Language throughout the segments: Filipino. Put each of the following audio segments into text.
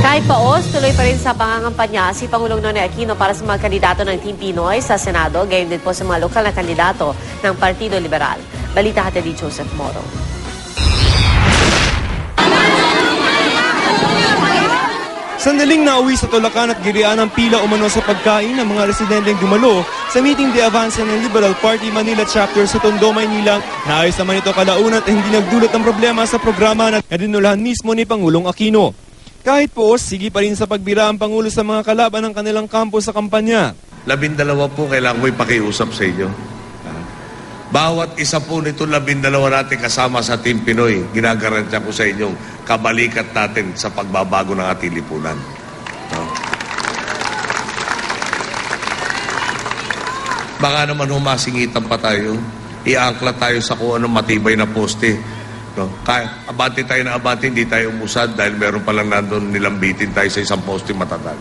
Kahit paos, tuloy pa rin sa pangangampanya si Pangulong Nonoy Aquino para sa mga kandidato ng Team Pinoy sa Senado, gayon din po sa mga lokal na kandidato ng Partido Liberal. Balita hatid ni Joseph Moro. Sandaling nauwi sa Tulacan at girian ang pila umano sa pagkain ng mga residenteng dumalo sa meeting de avance ng Liberal Party Manila Chapter sa Tondo, Maynila. Naayos naman ito kalaunan at hindi nagdulot ng problema sa programa na dinulahan mismo ni Pangulong Aquino. Kahit po, sige pa rin sa pagbira ang Pangulo sa mga kalaban ng kanilang kampo sa kampanya. 12 po kailangan ko ipakiusap sa inyo. Bawat isa po nito 12 natin kasama sa Team Pinoy, ginagarantya ko sa inyong kabalikat natin sa pagbabago ng ating lipunan. Baka naman humasingitan pa tayo, iangkla tayo sa kung anong matibay na poste. Kaya abante tayo na abante, hindi tayo umusad dahil meron palang nandun nilambitin tayo sa isang poste matatag.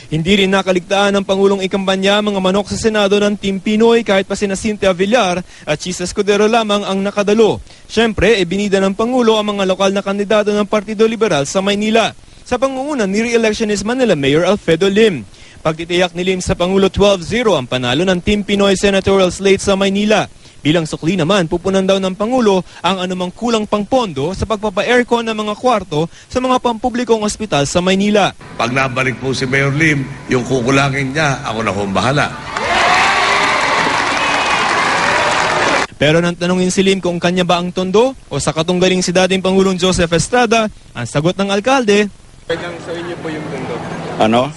Hindi rin nakaligtaan ng Pangulong ikampanya mga manok sa Senado ng Team Pinoy kahit pa sina Cynthia Villar at Chis Escudero lamang ang nakadalo. Siyempre, binida ng Pangulo ang mga lokal na kandidato ng Partido Liberal sa Maynila. Sa pangunguna ni re-electionist Manila Mayor Alfredo Lim. Pagtitiyak ni Lim sa Pangulo 12-0 ang panalo ng Team Pinoy senatorial slate sa Maynila. Bilang sukli naman, pupunan daw ng Pangulo ang anumang kulang pang pondo sa pagpapa-aircon ng mga kwarto sa mga pampublikong ospital sa Maynila. Pag nabalik po si Mayor Lim, yung kukulangin niya, ako na kong bahala. Pero nang tanungin si Lim kung kanya ba ang tondo o sa katunggaling si dating Pangulong Joseph Estrada, ang sagot ng alkalde, Sa inyo po yung tondo. Ano?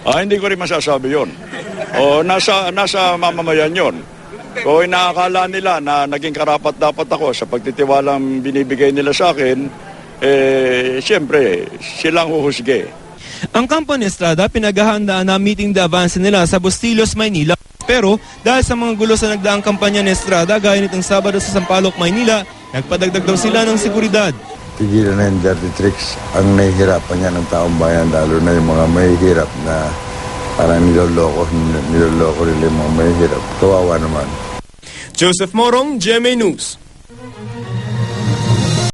Hindi ko rin masasabi yun. O nasa mamamayan yun. Kung inaakala nila na naging karapat-dapat ako sa pagtitiwalang binibigay nila sa akin, siyempre, silang huhusge. Ang kampo ni Estrada pinaghahandaan na meeting de avance nila sa Bustillos, Maynila. Pero dahil sa mga gulo sa nagdaang kampanya ni Estrada, gaya nitong Sabado sa Sampaloc, Maynila, nagpadagdag daw sila ng seguridad. Tigilan na yung dirty tricks. Ang nahihirapan niya ng taong bayan, lalo na yung mga mahihirap na parang niloloko nila yung mga mahihirap. Kawawa naman. Joseph Morong, GMA News.